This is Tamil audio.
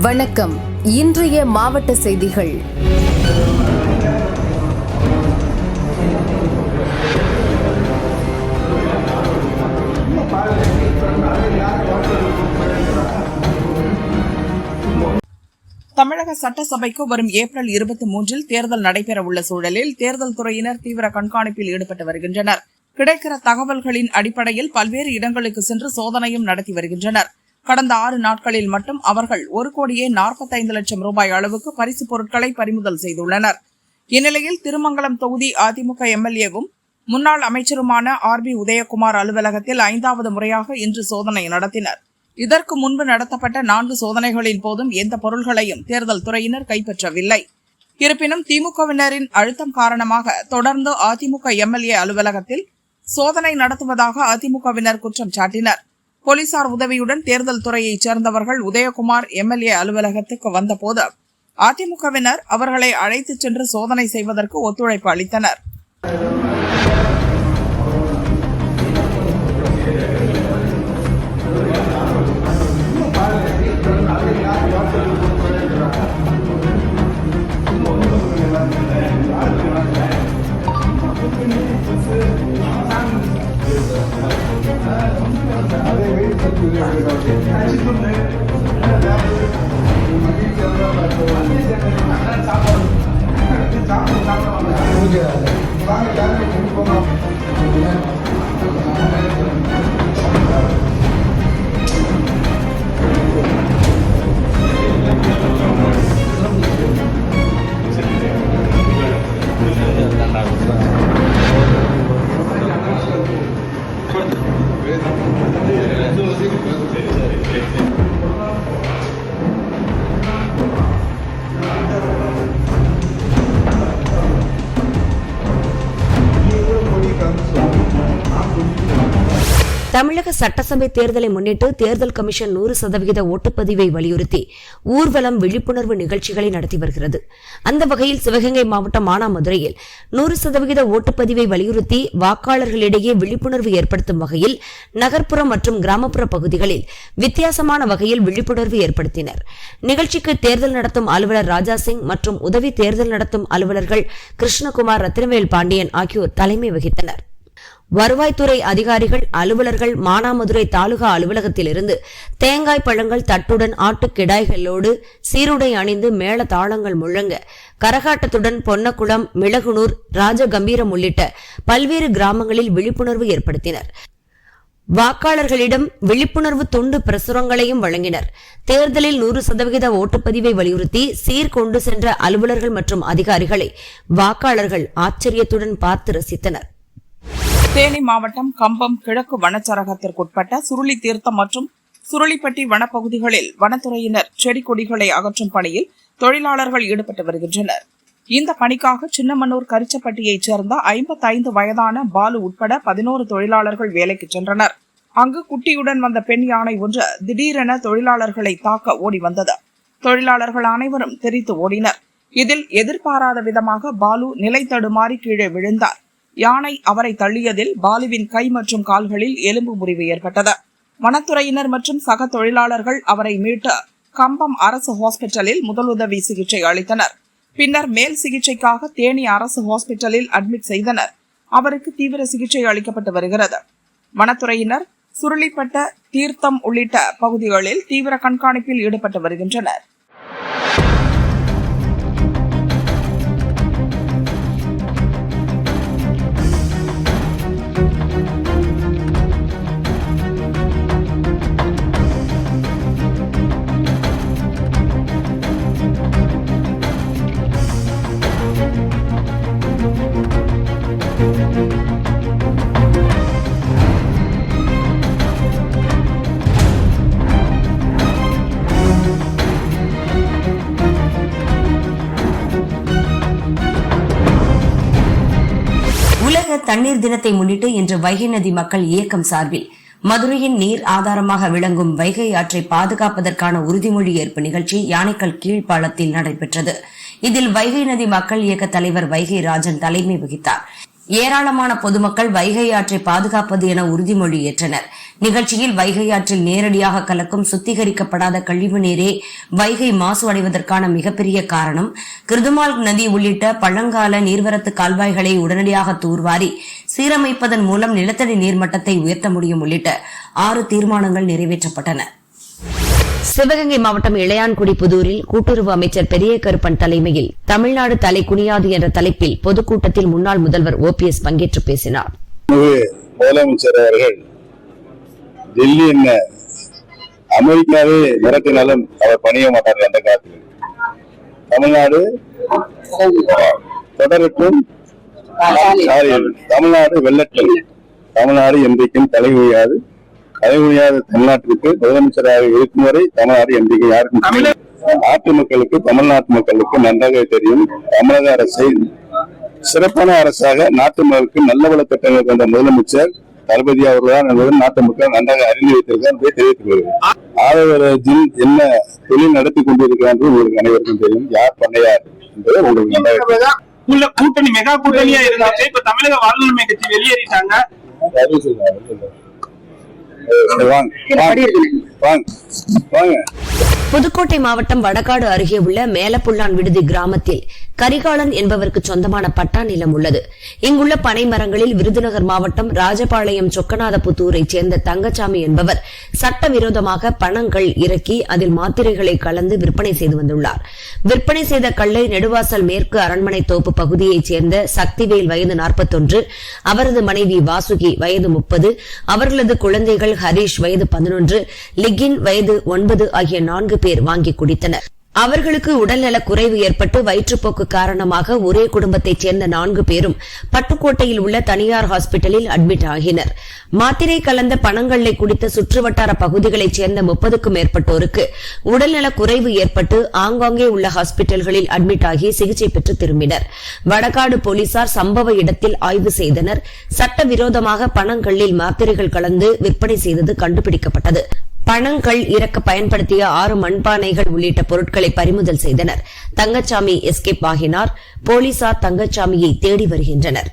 வணக்கம். இன்றைய மாவட்ட செய்திகள். தமிழக சட்டசபைக்கு வரும் ஏப்ரல் 23 தேர்தல் நடைபெறவுள்ள சூழலில் தேர்தல் துறையினர் தீவிர கண்காணிப்பில் ஈடுபட்டு வருகின்றனர். கிடைக்கிற தகவல்களின் அடிப்படையில் பல்வேறு இடங்களுக்கு சென்று சோதனையும் நடத்தி வருகின்றனர். கடந்த 6 நாட்களில் மட்டும் அவர்கள் 1,45 லட்சம் ரூபாய் அளவுக்கு பரிசுப் பொருட்களை பறிமுதல் செய்துள்ளனர். இந்நிலையில் திருமங்கலம் தொகுதி அதிமுக எம்எல்ஏவும் முன்னாள் அமைச்சருமான RB உதயகுமார் அலுவலகத்தில் 5வது முறையாக இன்று சோதனை நடத்தினர். இதற்கு முன்பு நடத்தப்பட்ட 4 சோதனைகளின் போதும் எந்த பொருள்களையும் தேர்தல் துறையினர் கைப்பற்றவில்லை. இருப்பினும் திமுகவினரின் அழுத்தம் காரணமாக தொடர்ந்து அதிமுக எம்எல்ஏ அலுவலகத்தில் சோதனை நடத்துவதாக அதிமுகவினர் குற்றம் சாட்டினர். போலீசார் உதவியுடன் தேர்தல் துறையைச் சேர்ந்தவர்கள் உதயகுமார் எம்எல்ஏ அலுவலகத்துக்கு வந்தபோது அதிமுகவினர் அவர்களை அழைத்துச் சென்று சோதனை செய்வதற்கு ஒத்துழைப்பு அளித்தனர். தமிழக சட்டசபை தேர்தலை முன்னிட்டு தேர்தல் கமிஷன் 100% ஓட்டுப்பதிவை வலியுறுத்தி ஊர்வலம் விழிப்புணர்வு நிகழ்ச்சிகளை நடத்தி வருகிறது. அந்த வகையில் சிவகங்கை மாவட்டம் மானாமதுரையில் 100% ஓட்டுப்பதிவை வலியுறுத்தி வாக்காளர்களிடையே விழிப்புணர்வு ஏற்படுத்தும் வகையில் நகர்ப்புற மற்றும் கிராமப்புற பகுதிகளில் வித்தியாசமான வகையில் விழிப்புணர்வு ஏற்படுத்தினர். நிகழ்ச்சிக்கு தேர்தல் நடத்தும் அலுவலர் ராஜாசிங் மற்றும் உதவி தேர்தல் நடத்தும் அலுவலர்கள் கிருஷ்ணகுமார், ரத்தினவேல் பாண்டியன் ஆகியோர் தலைமை வகித்தனர். வருவாய்த்துறை அதிகாரிகள், அலுவலர்கள் மானாமதுரை தாலுகா அலுவலகத்திலிருந்து தேங்காய் பழங்கள் தட்டுடன் ஆட்டுக்கிடாய்களோடு சீருடை அணிந்து மேள தாளங்கள் முழங்க கரகாட்டத்துடன் பொன்னக்குளம், மிளகுனூர், ராஜகம்பீரம் உள்ளிட்ட பல்வேறு கிராமங்களில் விழிப்புணர்வு ஏற்படுத்தினர். வாக்காளர்களிடம் விழிப்புணர்வு துண்டு பிரசுரங்களையும் வழங்கினர். தேர்தலில் 100% ஓட்டுப்பதிவை வலியுறுத்தி சீர்கொண்டு சென்ற அலுவலர்கள் மற்றும் அதிகாரிகளை வாக்காளர்கள் ஆச்சரியத்துடன் பார்த்து ரசித்தனர். தேனி மாவட்டம் கம்பம் கிழக்கு வனச்சரகத்திற்குட்பட்ட சுருளி தீர்த்தம் மற்றும் சுருளிப்பட்டி வனப்பகுதிகளில் வனத்துறையினர் செடி கொடிகளை அகற்றும் பணியில் தொழிலாளர்கள் ஈடுபட்டு வருகின்றனர். இந்த பணிக்காக சின்னமனூர் கரிச்சப்பட்டியைச் சேர்ந்த 55 வயதான பாலு உட்பட 11 தொழிலாளர்கள் வேலைக்கு சென்றனர். அங்கு குட்டியுடன் வந்த பெண் யானை ஒன்று திடீரென தொழிலாளர்களை தாக்க ஓடி வந்தது. தொழிலாளர்கள் அனைவரும் தெரித்து ஓடினர். இதில் எதிர்பாராத விதமாக பாலு நிலை தடுமாறி கீழே விழுந்தார். யானை அவரை தள்ளியதில் பாலுவின் கை மற்றும் கால்களில் எலும்பு முறிவு ஏற்பட்டது. வனத்துறையினர் மற்றும் சக தொழிலாளர்கள் அவரை மீட்டு கம்பம் அரசு ஹாஸ்பிட்டலில் முதலுதவி சிகிச்சை அளித்தனர். பின்னர் மேல் சிகிச்சைக்காக தேனி அரசு ஹாஸ்பிட்டலில் அட்மிட் செய்தனர். அவருக்கு தீவிர சிகிச்சை அளிக்கப்பட்டு வருகிறது. வனத்துறையினர் சுருளிப்பட்ட தீர்த்தம் உள்ளிட்ட பகுதிகளில் தீவிர கண்காணிப்பில் ஈடுபட்டு வருகின்றனர். தண்ணீர் தினத்தை முன்னிட்டு இன்று வைகை நதி மக்கள் இயக்கம் சார்பில் மதுரையின் நீர் ஆதாரமாக விளங்கும் வைகை ஆற்றை பாதுகாப்பதற்கான உறுதிமொழி ஏற்பு நிகழ்ச்சி யானைக்கல் கீழ்ப்பாலத்தில் நடைபெற்றது. இதில் வைகை நதி மக்கள் இயக்க தலைவர் வைகை ராஜன் தலைமை வகித்தார். ஏராளமான பொதுமக்கள் வைகை ஆற்றை பாதுகாப்பது என உறுதிமொழி ஏற்றனர். நிகழ்ச்சியில் வைகை ஆற்றில் நேரடியாக கலக்கும் சுத்திகரிக்கப்படாத கழிவு நீரே வைகை மாசு அடைவதற்கான மிகப்பெரிய காரணம், கிருதுமால் நதி உள்ளிட்ட பழங்கால நீர்வரத்து கால்வாய்களை உடனடியாக தூர்வாரி சீரமைப்பதன் மூலம் நிலத்தடி நீர்மட்டத்தை உயர்த்த முடியும் உள்ளிட்ட 6 தீர்மானங்கள் நிறைவேற்றப்பட்டன. சிவகங்கை மாவட்டம் இளையான்குடி புதூரில் கூட்டுறவு அமைச்சர் பெரிய கருப்பன் தலைமையில் தமிழ்நாடு தலை குனியாது என்ற தலைப்பில் பொதுக்கூட்டத்தில் முன்னாள் முதல்வர் OPS பங்கேற்று பேசினார். முதலமைச்சர் அவர்கள் டெல்லி என்ன அமெரிக்காவே மிரட்டினாலும் அவர் பணிய மாட்டார்கள். அந்த காலத்தில் தமிழ்நாடு தொடரட்டும், தமிழ்நாடு வெல்லட்டும், தமிழ்நாடு என்றைக்கும் தலைகுனியாது, தலைகுனியாத தமிழ்நாட்டிற்கு முதலமைச்சராக இருக்கும் வரை தமிழ்நாடு என்றைக்கும் யாருக்கும் நாட்டு மக்களுக்கு, தமிழ்நாட்டு மக்களுக்கு நன்றாக தெரியும். தமிழக அரசை சிறப்பான அரசாக நாட்டு மக்களுக்கு நல்ல வள திட்டங்கள் கொண்ட முதலமைச்சர் தளபதி அவர்கள்தான் என்பது நாட்டு மக்கள் நன்றாக அறிந்து வைத்திருக்கார் என்பதை தெரிவித்துக் கொள்கிறேன். ஆதவராஜில் என்ன தொழில் நடத்தி கொண்டிருக்கிறார் என்று உங்களுக்கு அனைவருக்கும் தெரியும். யார் பண்ணையார் என்பதை உங்களுக்கு நன்றாக கூட்டணி மெகா கூட்டணியா இருந்துச்சு. இப்ப தமிழக வாழ்வுரிமை கட்சி வெளியேறிட்டாங்க. புதுக்கோட்டை மாவட்டம் வடகாடு அருகே உள்ள மேலப்புல்லான் விடுதி கிராமத்தில் கரிகாலன் என்பவருக்கு சொந்தமான பட்டா நிலம் உள்ளது. இங்குள்ள பனை மரங்களில் விருதுநகர் மாவட்டம் ராஜபாளையம் சொக்கநாதபுத்தூரை சேர்ந்த தங்கச்சாமி என்பவர் சட்டவிரோதமாக பணங்கள் இறக்கி அதில் மாத்திரைகளை கலந்து விற்பனை செய்து வந்துள்ளார். விற்பனை செய்த கல்லை நெடுவாசல் மேற்கு அரண்மனை தோப்பு பகுதியைச் சேர்ந்த சக்திவேல் வயது 41, அவரது மனைவி வாசுகி வயது 30, அவர்களது குழந்தைகள் ஹரீஷ் வயது 11, லிகின் வயது 9 ஆகிய 4 பேர் வாங்கி குடித்தனர். அவர்களுக்கு உடல்நல குறைவு ஏற்பட்டு வயிற்றுப்போக்கு காரணமாக ஒரே குடும்பத்தைச் சேர்ந்த 4 பேரும் பட்டுக்கோட்டையில் உள்ள தனியார் ஹாஸ்பிட்டலில் அட்மிட் ஆகினர். மாத்திரை கலந்த பனங்கல்லை குடித்த சுற்றுவட்டார பகுதிகளைச் சேர்ந்த 30க்கும் மேற்பட்டோருக்கு உடல்நல குறைவு ஏற்பட்டு ஆங்காங்கே உள்ள ஹாஸ்பிட்டல்களில் அட்மிட் ஆகி சிகிச்சை பெற்று திரும்பினர். வடகாடு போலீசார் சம்பவ இடத்தில் ஆய்வு செய்தனர். சட்டவிரோதமாக பனங்கல்லில் மாத்திரைகள் கலந்து விற்பனை செய்தது கண்டுபிடிக்கப்பட்டது. பணங்கள் இறக்க பயன்படுத்திய 6 மண்பானைகள் உள்ளிட்ட பொருட்களை பறிமுதல் செய்தனர். தங்கச்சாமி எஸ்கேப் ஆகினார். போலீசார் தங்கச்சாமியை தேடி வருகின்றனர்.